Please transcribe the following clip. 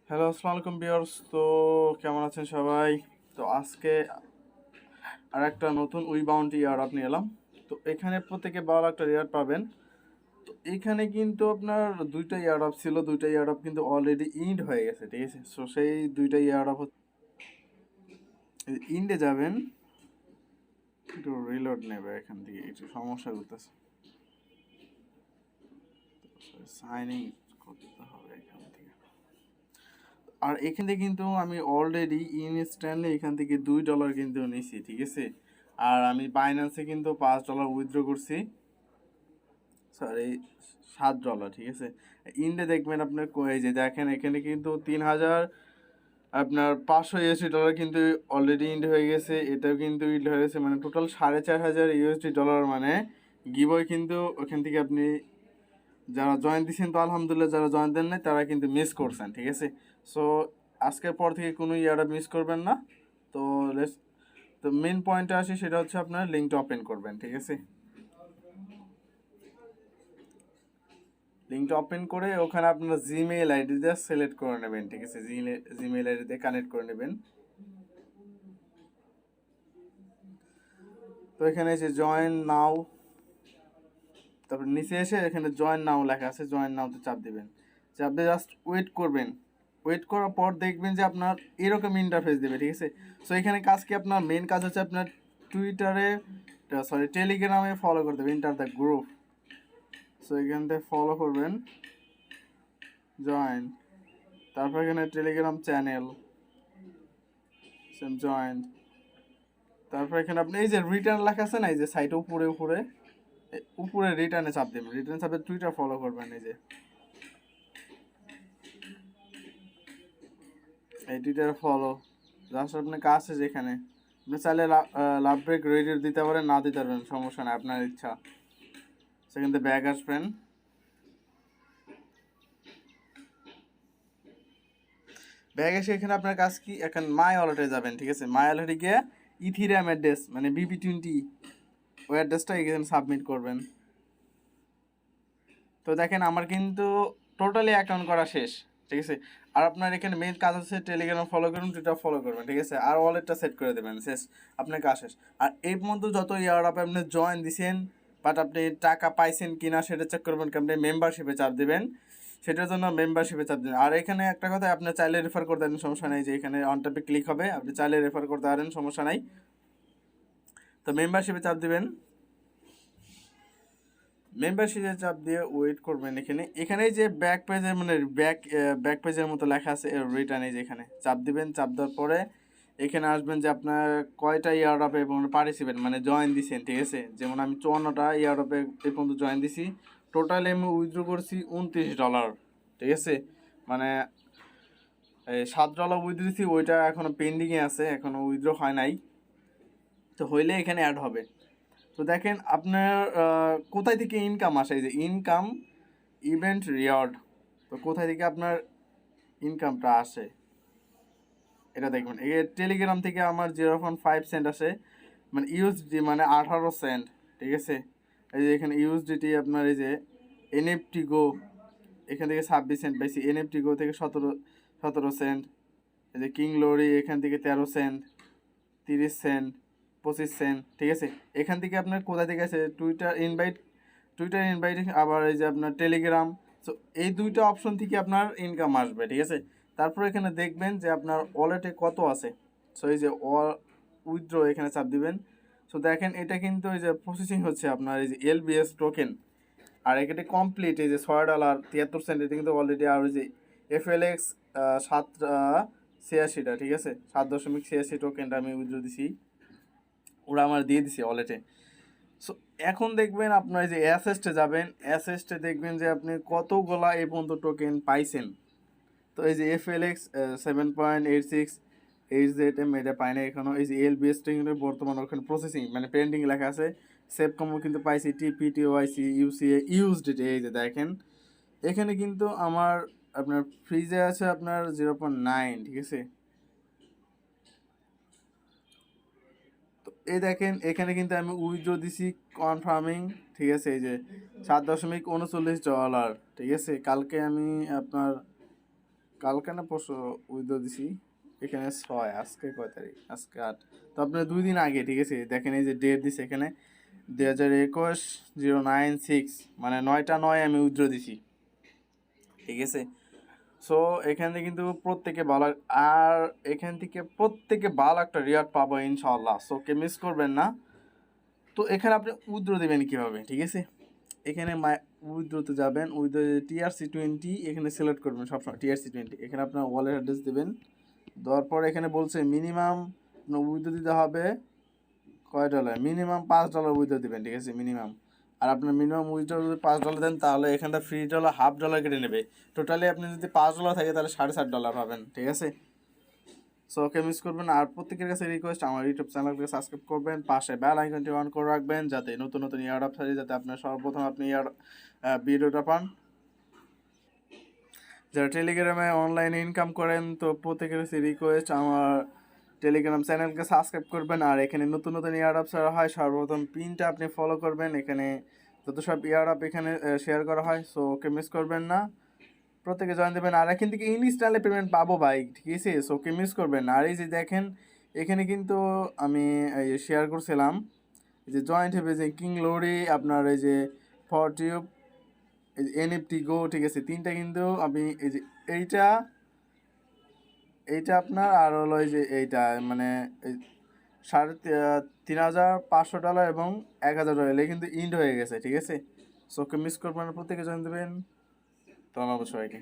Hello, আসসালামু আলাইকুম viewers. তো কেমন আছেন সবাই? তো আজকে আর একটা নতুন বাউন্টি এয়ারড্রপ নিয়ে এলাম। তো এখানে প্রত্যেকে 12 একটা রেয়ার পাবেন। তো এখানে কিন্তু আপনার দুইটা এয়ারড্রপ ছিল, দুইটা এয়ারড্রপ কিন্তু অলরেডি ইন্ড হয়ে গেছে, ঠিক আছে? সো সেই দুইটা এয়ারড্রপ ইন্ডে যাবেন, একটু রিলোড নেবে, এখান থেকে একটু সমস্যা করতেছে, সাইন ইন করতে হবে এখান থেকে। আর এখান থেকে কিন্তু আমি অলরেডি ইনস্ট্যান্টলি এখান থেকে $2 কিন্তু নিছি, ঠিক আছে? আর আমি বাইন্যান্সে কিন্তু $5 উইথড্র করছি, সরি $7, ঠিক আছে? ইন্ডে দেখবেন আপনার এই যে দেখেন এখানে কিন্তু 3000 আপনার $500 কিন্তু অলরেডি ইন্ড হয়ে গেছে, এটাও কিন্তু ইন্ড হয়ে গেছে, মানে টোটাল $4500 মানে গিভওয়ে কিন্তু ওখান থেকে আপনি যারা জয়েন দিচ্ছেন তো আলহামদুলিল্লাহ, যারা জয়েন দেন নাই তারা কিন্তু মিস করছেন, ঠিক আছে? সো আজকের পর থেকে কোনো ইয়ারটা মিস করবেন না। তো তো মেন পয়েন্টে আসি, সেটা হচ্ছে আপনার লিঙ্কটা ওপেন করবেন, ঠিক আছে? লিঙ্কটা ওপেন করে ওখানে আপনার জিমেইল আইডি দিয়ে সিলেক্ট করে নেবেন, ঠিক আছে? জিমেইল আইডি দিয়ে কানেক্ট করে নেবেন। তো এখানে এসে জয়েন নাও, তারপর নিচে এসে এখানে জয়েন নাও লেখা আছে, জয়েন নাওতে চাপ দেবেন। চাপ দিয়ে জাস্ট ওয়েট করবেন। ওয়েট করার পর দেখবেন যে আপনার এরকম ইন্টারফেস দেবে, ঠিক আছে? সো এখানে কাজ কি, আপনার মেন কাজ হচ্ছে আপনার টেলিগ্রামে ফলো করতে হবে, ইন্টার দ্য গ্রুপ। সো এখান থেকে ফলো করবেন, জয়েন, তারপর এখানে টেলিগ্রাম চ্যানেল জয়েন, তারপর এখানে আপনি এই যে রিটার্ন লেখা আছে না, এই যে সাইটে উপরে উপরে উপরে রিটার্নে চাপ দেবেন, রিটার্ন চাপে টুইটার ফলো করবেন, এই টুইটার ফলো জাস্ট আপনার কাজ আছে যেখানে আপনি চাইলে লাভ ব্রেক রেডি দিতে পারেন, না দিতে পারবেন, সমস্যা নেই, আপনার ইচ্ছা। সেখান থেকে ব্যাগ আসবেন, ব্যাগ এসে এখানে আপনার কাজ কি, এখন মাই ওয়ালেটে যাবেন, ঠিক আছে? মাই ওয়ালেটে গিয়ে ইথিরিয়াম অ্যাড্রেস মানে BB20 ওই অ্যাড্রেসটা এখানে সাবমিট করবেন। তো দেখেন আমার কিন্তু টোটালি অ্যাকাউন্ট করা শেষ, ঠিক আছে? আর আপনার এখানে মেইন কাজ হচ্ছে টেলিগ্রাম ফলো করুন, টুইটার ফলো করবেন, ঠিক আছে? আর ওয়ালেটটা সেট করে দেবেন, শেষ, আপনার কাজ শেষ। আর এই পর্যন্ত যত ইয়ারড্রপে আপনি জয়েন দিছেন, বাট আপনি টাকা পাইছেন কিনা সেটা চেক করবেন, কি আপনি মেম্বারশিপে চাপ দেবেন, সেটার জন্য মেম্বারশিপে চাপ দেবেন। আর এখানে একটা কথা, আপনি চাইলে রেফার করতে পারেন, সমস্যা নেই, যে এখানে অন টপে ক্লিক হবে, আপনি চাইলে রেফার করতে পারেন, সমস্যা নাই। তো মেম্বারশিপে চাপ দিবেন, মেম্বারশিপে চাপ দিয়ে ওয়েট করবেন। এখানে যে ব্যাক পেজে মানে ব্যাক পেজের মতো লেখা আছে রিটার্ন, এই যে এখানে চাপ দিবেন। চাপ দেওয়ার পরে এখানে আসবেন যে আপনার কয়টা ইয়ারড্রপে পার্টিসিপেট মানে জয়েন দিছেন, ঠিক আছে? যেমন আমি 54টা ইয়ারড্রপে এই পর্যন্ত জয়েন দিছি, টোটালি আমি উইথড্র করছি $29, ঠিক আছে? মানে এই $7 উইথড্র দিছি, ওইটা এখনো পেন্ডিংয়ে আছে, এখনো উইথড্র হয় নাই। তো হইলে এখানে অ্যাড হবে। তো দেখেন আপনার কোথায় থেকে ইনকাম আসে, এই যে ইনকাম ইভেন্ট রিওয়ার্ড। তো কোথায় থেকে আপনার ইনকামটা আসে এটা দেখবেন। এই টেলিগ্রাম থেকে আমার 0.5 সেন্ট আসে, মানে ইউএসডি মানে 18 সেন্ট, ঠিক আছে? এই যে এখানে ইউএসডিটি আপনার এই যে NFTGO এখান থেকে 26 সেন্ট পাইছি, NFTGO থেকে 17 সেন্ট, এই যে কিং লোরি এখান থেকে 13 সেন্ট, 30 সেন্ট, 25 সেন্ট, ঠিক আছে? এখান থেকে আপনার কোথা থেকে আছে, টুইটার ইনভাইট, আবার এই যে আপনার টেলিগ্রাম। সো এই দুইটা অপশন থেকে আপনার ইনকাম আসবে, ঠিক আছে? তারপর এখানে দেখবেন যে আপনার ওয়ালেটে কত আছে। সো এই যে উইথড্র এখানে চাপ দিবেন। সো দেখেন এটা কিন্তু এই যে প্রসেসিং হচ্ছে আপনার এই যে LBS টোকেন, আর এখানে কমপ্লিট এই যে $6.73, এটা কিন্তু অলরেডি। আর ওই যে FLX 7.86টা, ঠিক আছে? 7.86 টোকেনটা আমি উইথড্র দিছি, ওরা আমার দিয়ে দিছে ওয়ালেটে। সো এখন দেখবেন আপনার যে অ্যাসেস্টে যাবেন, অ্যাসেস্টে দেখবেন যে আপনি কতগুলা এই পর্যন্ত টোকেন পাইছেন। তো এই যে FLX 7.86 HZM এটা পাই না এখনো। এই যে LBS কিন্তু বর্তমানে ওখানে প্রসেসিং মানে পেন্ডিং লেখা আছে। সেভ কমও কিন্তু পাইছি, TPTYC UCA USDT, এই যে দেখেন এখানে কিন্তু আমার আপনার ফ্রিজে আছে আপনার 0.9, ঠিক আছে? তো এই দেখেন এখানে কিন্তু আমি উইথড্র দিছি কনফার্মিং, ঠিক আছে? এই যে $7.39, ঠিক আছে? কালকে আমি আপনার কালকে না পরশু উইথড্র দিছি, এখানে 6, আজকে কয় তারিখ, আজকে 8, তো আপনার 2 দিন আগে, ঠিক আছে। দেখেন এই যে ডেট দিছে এখানে 2021-096, মানে 9টা 9 আমি উইথড্র দিছি, ঠিক আছে। সো এখান থেকে কিন্তু প্রত্যেকে ভালো, আর এখান থেকে প্রত্যেকে ভালো একটা রিওয়ার্ড পাবো ইনশাআল্লাহ। সো কে মিস করবেন না। তো এখানে আপনি উইথড্র দেবেন কীভাবে, ঠিক আছে। এখানে উইথড্রোতে যাবেন, উইথড্রো TRC20 এখানে সিলেক্ট করবেন সবসময়, TRC20 এখানে আপনার ওয়ালেট অ্যাড্রেস দেবেন। দেওয়ার পর এখানে বলছে মিনিমাম উইথড্রো দিতে হবে কয় ডলার, মিনিমাম $5 উইথড্রো দেবেন, ঠিক আছে, মিনিমাম। আর আপনার মিনিমাম উইথড্রো যদি $5 দেন তাহলে এখানটা ফ্রি ডলার $1/2 কেটে নেবে। টোটালি আপনি যদি $5 থাকে তাহলে $7.5 পাবেন, ঠিক আছে। সো ওকে মিস করবেন। আর প্রত্যেকের কাছে রিকোয়েস্ট, আমার ইউটিউব চ্যানেলকে সাবস্ক্রাইব করবেন, পাশে বেল আইকনটি অন করে রাখবেন, যাতে নতুন নতুন ইয়ারড্রপ ছাড়ি, যাতে আপনার সর্বপ্রথম আপনি ভিডিওটা পান। যারা টেলিগ্রামে অনলাইনে ইনকাম করেন, তো প্রত্যেকের কাছে রিকোয়েস্ট, আমার টেলিগ্রাম চ্যানেলকে সাবস্ক্রাইব করবেন। আর এখানে নতুন নতুন ইয়ারড্রপ ছাড়া হয়, সর্বপ্রথম পিনটা আপনি ফলো করবেন, এখানে যত সব ইয়ারড্রপ এখানে শেয়ার করা হয়। সো ওকে মিস করবেন না, প্রত্যেকে জয়েন দেবেন। আর এখান থেকে ইনস্ট্যান্টলি পেমেন্ট পাবো ভাই, ঠিক আছে। সো ওকে মিস করবেন না। আর এই যে দেখেন এখানে কিন্তু আমি শেয়ার করছিলাম যে জয়েন্ট হবে যে কিং লোরি, আপনার এই যে ফর টিউব, এই যে NFTGO, ঠিক আছে, 3টা কিন্তু আমি এই যে এইটা এইটা আপনার, আর হলো এই যে এইটা, মানে $3,500 এবং $1,000 এলে কিন্তু ইন্ড হয়ে গেছে, ঠিক আছে। সো ওকে মিস করবেন না, প্রত্যেকে জয়েন দেবেন। ধন্যবাদ সবাইকে।